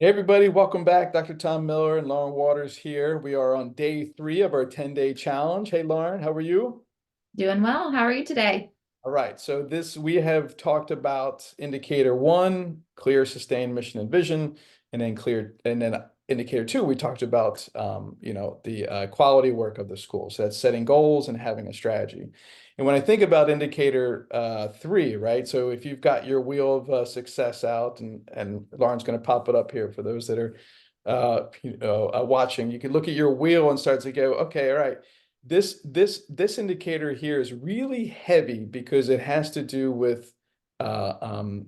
Hey everybody, welcome back. Dr. Tom Miller and Lauren Waters here. We are on day 3 of our 10-day challenge. Hey Lauren, how are you? Doing well. How are you today? All right, so this we have talked about indicator 1, clear, sustained mission and vision, and then indicator 2, we talked about the quality work of the school. So that's setting goals and having a strategy. And when I think about indicator 3, right? So if you've got your wheel of success out, and Lauren's going to pop it up here for those that are watching, you can look at your wheel and start to go, okay, all right. This indicator here is really heavy because it has to do with uh, um,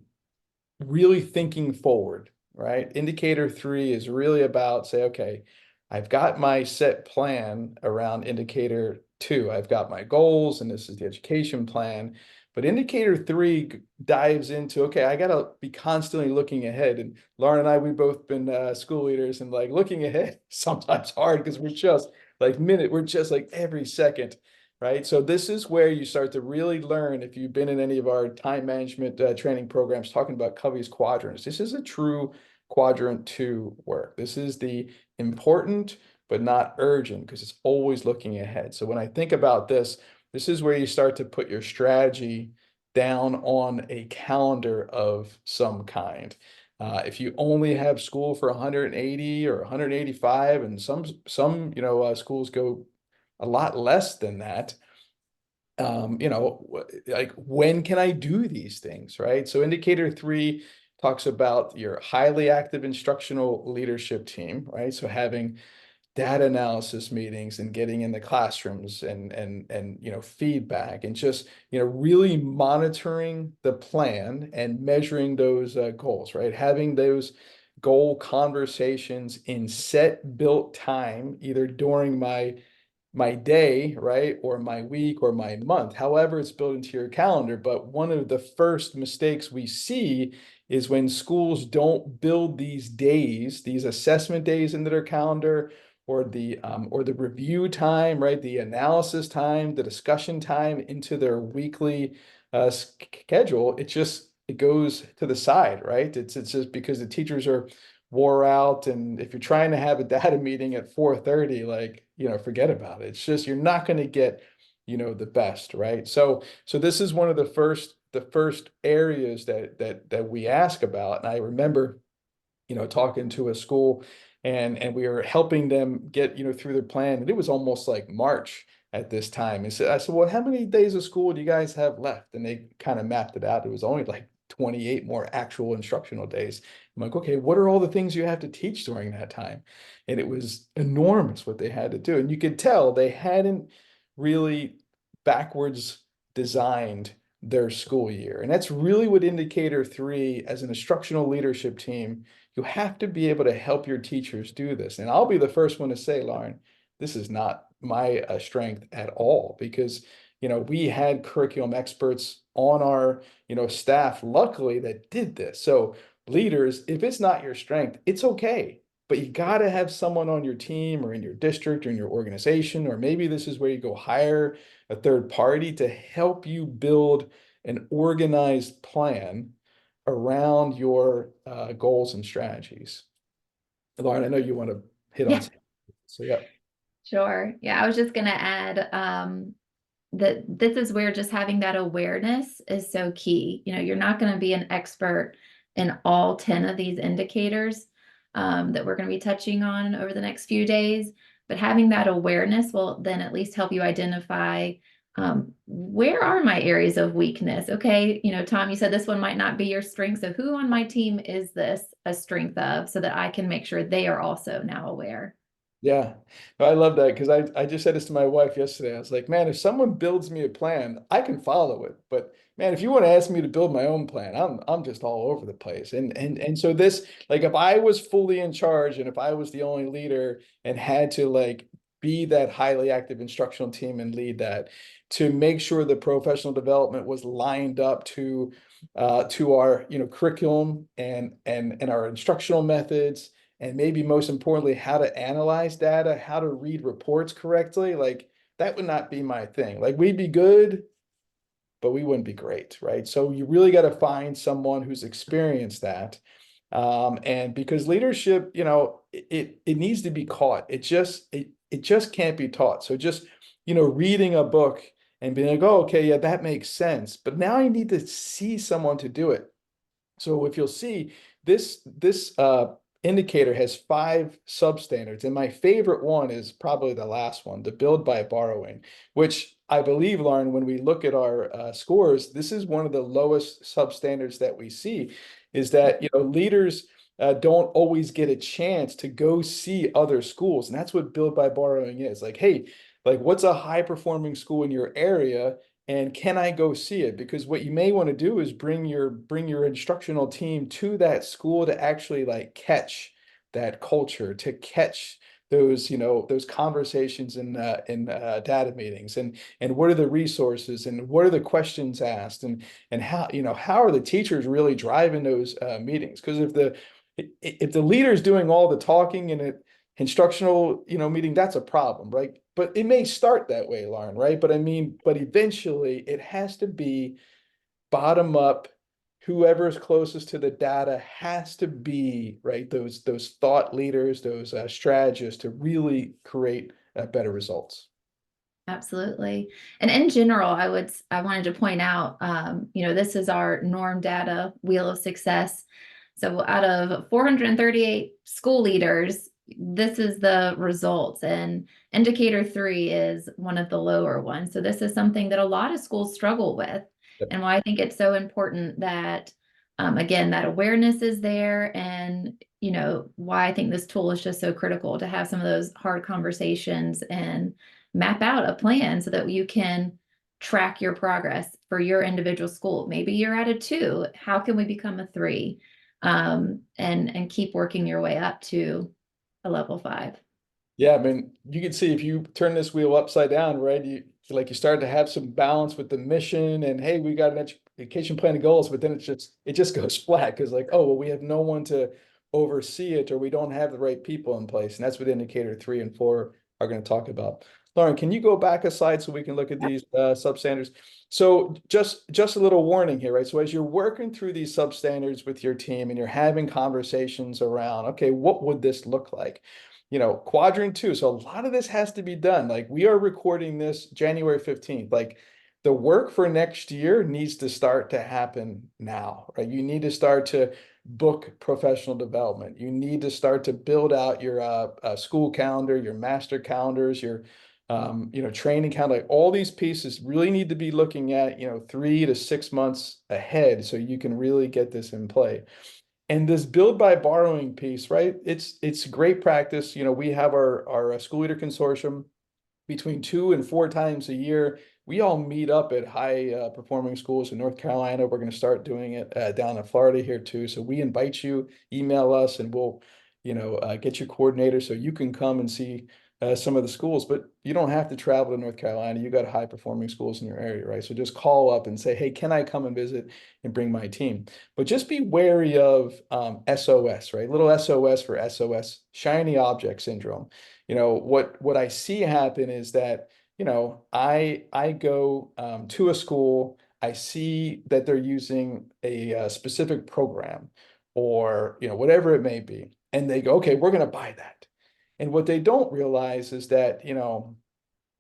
really thinking forward, right? Indicator 3 is really about say, okay, I've got my set plan around indicator 2. I've got my goals, and this is the education plan. But indicator 3 dives into, okay, I got to be constantly looking ahead. And Lauren and I, we've both been school leaders, and like looking ahead sometimes hard because we're just like every second, right? So this is where you start to really learn if you've been in any of our time management training programs talking about Covey's quadrants. This is a true quadrant 2 work. This is the important but not urgent because it's always looking ahead. So when I think about this, this is where you start to put your strategy down on a calendar of some kind. If you only have school for 180 or 185, and some schools go a lot less than that. Like when can I do these things, right? So indicator 3 talks about your highly active instructional leadership team, right? So having data analysis meetings and getting in the classrooms and feedback and just really monitoring the plan and measuring those goals, right? Having those goal conversations in set built time, either during my day, right? Or my week or my month, however it's built into your calendar. But one of the first mistakes we see is when schools don't build these days, these assessment days into their calendar, or the review time, right? The analysis time, the discussion time into their weekly schedule. It goes to the side, right? It's just because the teachers are wore out, and if you're trying to have a data meeting at 4:30, like forget about it. It's just you're not going to get the best, right? So this is one of the first areas that we ask about. And I remember talking to a school, and we were helping them get through their plan, and it was almost like March at this time. And so I said, well, how many days of school do you guys have left? And they kind of mapped it out. It was only like 28 more actual instructional days. I'm like, okay, what are all the things you have to teach during that time? And it was enormous what they had to do. And you could tell they hadn't really backwards designed their school year. And that's really what indicator 3 as an instructional leadership team, you have to be able to help your teachers do this. And I'll be the first one to say, Lauren, this is not my strength at all, because we had curriculum experts on our staff, luckily, that did this. So leaders, if it's not your strength, it's okay. But you got to have someone on your team or in your district or in your organization, or maybe this is where you go hire a third party to help you build an organized plan around your goals and strategies. Lauren, I know you want to hit on Yeah, something. So yeah. sure. Yeah, I was just going to add that this is where just having that awareness is so key. You're not going to be an expert in all 10 of these indicators that we're going to be touching on over the next few days, but having that awareness will then at least help you identify where are my areas of weakness. Okay, Tom, you said this one might not be your strength, so who on my team is this a strength of, so that I can make sure they are also now aware. Yeah, no, I love that because I just said this to my wife yesterday. I was like, man, if someone builds me a plan, I can follow it. But man, if you want to ask me to build my own plan, I'm just all over the place. And so this, like, if I was fully in charge and if I was the only leader and had to like be that highly active instructional team and lead that to make sure the professional development was lined up to our curriculum and our instructional methods, and maybe most importantly, how to analyze data, how to read reports correctly, like that would not be my thing. Like we'd be good, but we wouldn't be great, right? So you really got to find someone who's experienced that. And because leadership, it needs to be caught. It just can't be taught. So just, reading a book and being like, oh, okay, yeah, that makes sense. But now I need to see someone to do it. So if you'll see, this indicator has 5 substandards, and my favorite one is probably the last one, the build by borrowing, which I believe, Lauren, when we look at our scores, this is one of the lowest substandards that we see, is that leaders don't always get a chance to go see other schools, and that's what build by borrowing is. Like, hey, like what's a high performing school in your area? And can I go see it? Because what you may want to do is bring your instructional team to that school to actually like catch that culture, to catch those conversations in data meetings, and what are the resources, and what are the questions asked, and how are the teachers really driving those meetings? Because if the leader is doing all the talking in an instructional meeting, that's a problem, right? But it may start that way, Lauren, right? But I mean, but eventually it has to be bottom up. Whoever's closest to the data has to be, right, those thought leaders, those strategists, to really create better results. Absolutely. And in general, I wanted to point out, this is our norm data wheel of success. So out of 438 school leaders, this is the results, and indicator 3 is one of the lower ones. So this is something that a lot of schools struggle with, Yep. and why I think it's so important that, again, that awareness is there, and why I think this tool is just so critical to have some of those hard conversations and map out a plan so that you can track your progress for your individual school. Maybe you're at a 2. How can we become a 3? And keep working your way up to a level 5. Yeah, I mean, you can see if you turn this wheel upside down, right? You start to have some balance with the mission, and hey, we got an education plan and goals, but then it just goes flat because like, oh well, we have no one to oversee it, or we don't have the right people in place, and that's what indicator 3 and 4 are going to talk about. Lauren, can you go back a slide so we can look at these substandards? So just a little warning here, right? So as you're working through these substandards with your team and you're having conversations around, okay, what would this look like? Quadrant 2. So a lot of this has to be done. Like we are recording this January 15th. Like the work for next year needs to start to happen now, right? You need to start to book professional development. You need to start to build out your school calendar, your master calendars, your training calendar. Like all these pieces really need to be looking at 3 to 6 months ahead so you can really get this in play. And this build by borrowing piece, right? It's great practice. We have our school leader consortium between 2 and 4 times a year. We all meet up at high performing schools in North Carolina. We're going to start doing it down in Florida here too. So we invite you, email us, and we'll, get your coordinator so you can come and see some of the schools. But you don't have to travel to North Carolina. You got high performing schools in your area, right? So just call up and say, hey, can I come and visit and bring my team? But just be wary of SOS, right? Little SOS for SOS, shiny object syndrome. What I see happen is that I go to a school, I see that they're using a specific program, or whatever it may be, and they go, okay, we're going to buy that. And what they don't realize is that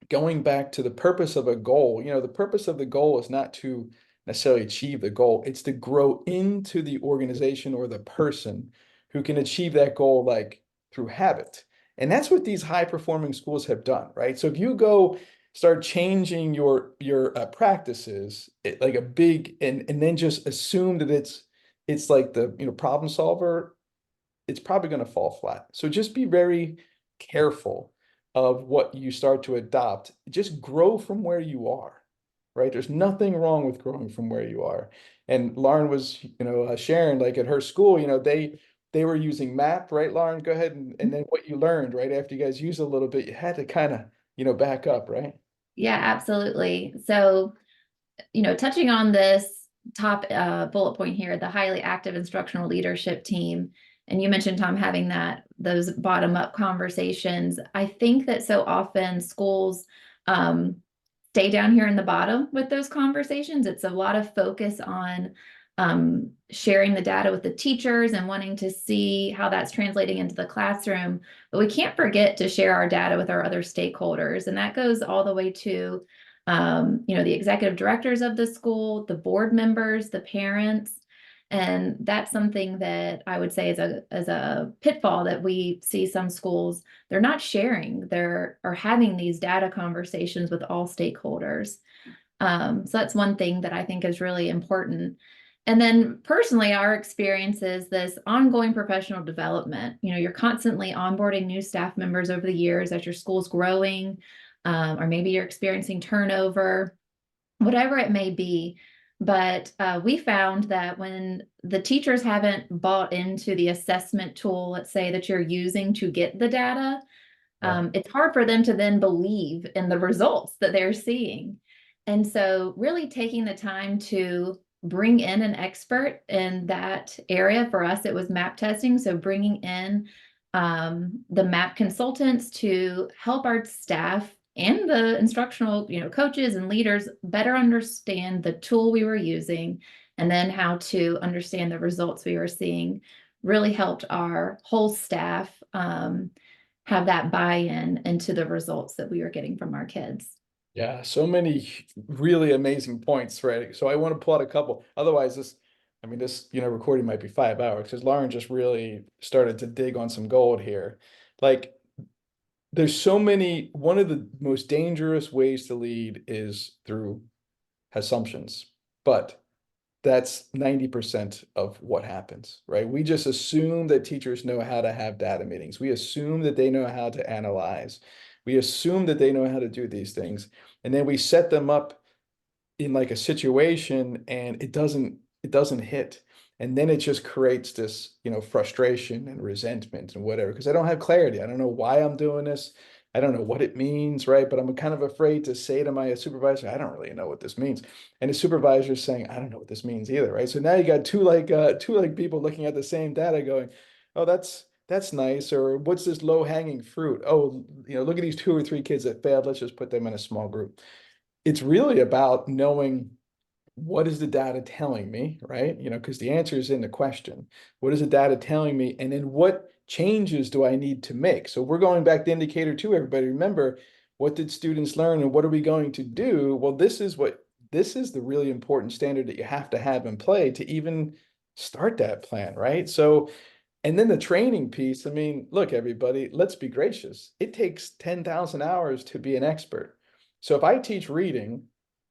going back to the purpose of a goal, the purpose of the goal is not to necessarily achieve the goal, it's to grow into the organization or the person who can achieve that goal like through habit. And that's what these high performing schools have done, right? So if you go start changing your practices, like a big, and then just assume that it's like the problem solver, it's probably going to fall flat. So just be very careful of what you start to adopt. Just grow from where you are, right? There's nothing wrong with growing from where you are. And Lauren was, sharing like at her school, they were using MAP, right, Lauren? Go ahead, and then what you learned, right? After you guys use a little bit, you had to kind of, back up, right? Yeah, absolutely. So, touching on this top bullet point here, the highly active instructional leadership team, and you mentioned, Tom, having those bottom up conversations. I think that so often schools stay down here in the bottom with those conversations. It's a lot of focus on sharing the data with the teachers and wanting to see how that's translating into the classroom. But we can't forget to share our data with our other stakeholders. And that goes all the way to, the executive directors of the school, the board members, the parents. And that's something that I would say is a pitfall that we see some schools, they're not sharing, they're or having these data conversations with all stakeholders. So that's one thing that I think is really important. And then personally, our experience is this ongoing professional development. You're constantly onboarding new staff members over the years as your school's growing, or maybe you're experiencing turnover, whatever it may be. But we found that when the teachers haven't bought into the assessment tool, let's say that you're using to get the data, Yeah. it's hard for them to then believe in the results that they're seeing. And so really taking the time to bring in an expert in that area. For us, it was map testing. So bringing in the map consultants to help our staff and the instructional, coaches and leaders better understand the tool we were using, and then how to understand the results we were seeing really helped our whole staff have that buy-in into the results that we were getting from our kids. Yeah, so many really amazing points, right? So I want to pull out a couple. Otherwise, this recording might be 5 hours because Lauren just really started to dig on some gold here. Like, there's so many, one of the most dangerous ways to lead is through assumptions, but that's 90% of what happens, right? We just assume that teachers know how to have data meetings. We assume that they know how to analyze. We assume that they know how to do these things. And then we set them up in like a situation and it doesn't hit. And then it just creates this, frustration and resentment and whatever, because I don't have clarity. I don't know why I'm doing this. I don't know what it means, right? But I'm kind of afraid to say to my supervisor, I don't really know what this means. And the supervisor is saying, I don't know what this means either, right? So now you got two people looking at the same data going, oh, that's nice. Or what's this low hanging fruit? Oh, look at these 2 or 3 kids that failed. Let's just put them in a small group. It's really about knowing what is the data telling me, right? Because the answer is in the question. What is the data telling me? And then what changes do I need to make? So we're going back to indicator two, everybody. Remember, what did students learn and what are we going to do? Well, this is the really important standard that you have to have in play to even start that plan, right? So, and then the training piece, look, everybody, let's be gracious. It takes 10,000 hours to be an expert. So if I teach reading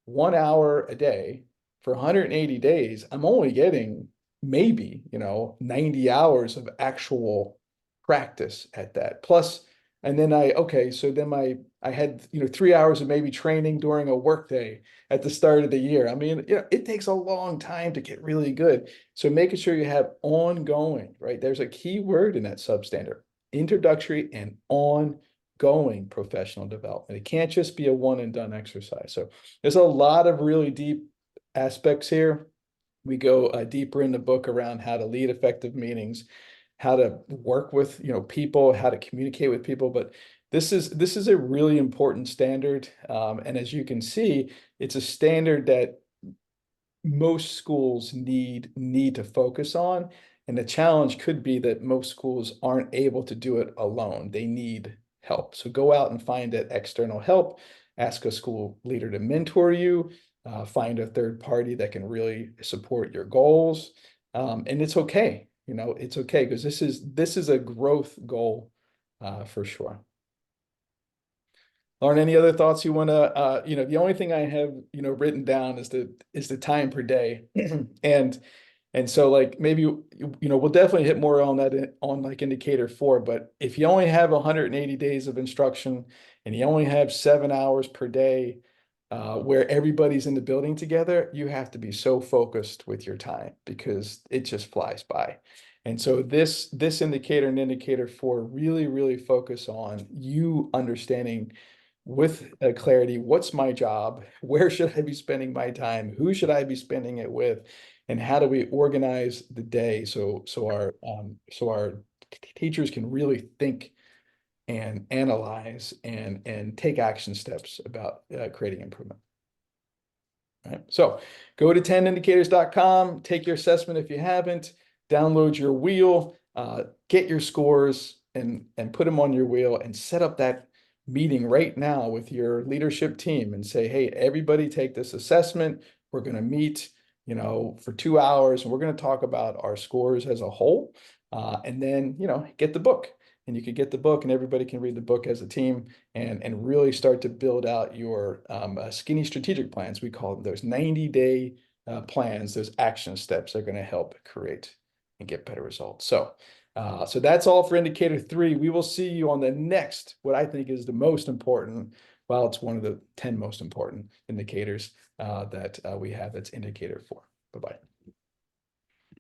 1 hour a day for 180 days, I'm only getting maybe, 90 hours of actual practice at that. Plus, and then so then I had, 3 hours of maybe training during a workday at the start of the year. It takes a long time to get really good. So making sure you have ongoing, right? There's a key word in that substandard, introductory and ongoing professional development. It can't just be a one and done exercise. So there's a lot of really deep aspects here. We go deeper in the book around how to lead effective meetings, how to work with people, how to communicate with people. But this is a really important standard, and as you can see, it's a standard that most schools need to focus on. And the challenge could be that most schools aren't able to do it alone. They need help. So go out and find that external help. Ask a school leader to mentor you. Find a third party that can really support your goals. And it's okay. It's okay because this is a growth goal for sure. Lauren, any other thoughts you want to, the only thing I have, written down is the time per day. And so like maybe, we'll definitely hit more on that on like indicator 4, but if you only have 180 days of instruction and you only have 7 hours per day, where everybody's in the building together, you have to be so focused with your time because it just flies by. And so this indicator and indicator 4 really, really focus on you understanding with clarity, what's my job? Where should I be spending my time? Who should I be spending it with? And how do we organize the day so our teachers can really think and analyze and take action steps about creating improvement. Right? So go to 10indicators.com, take your assessment if you haven't, download your wheel, get your scores and put them on your wheel and set up that meeting right now with your leadership team and say, hey, everybody take this assessment. We're going to meet, for 2 hours and we're going to talk about our scores as a whole. And then, get the book. And you can get the book and everybody can read the book as a team and really start to build out your skinny strategic plans. We call them those 90-day plans, those action steps are going to help create and get better results. So that's all for indicator 3. We will see you on the next, what I think is the most important, well, it's one of the 10 most important indicators that we have, that's indicator 4. Bye-bye.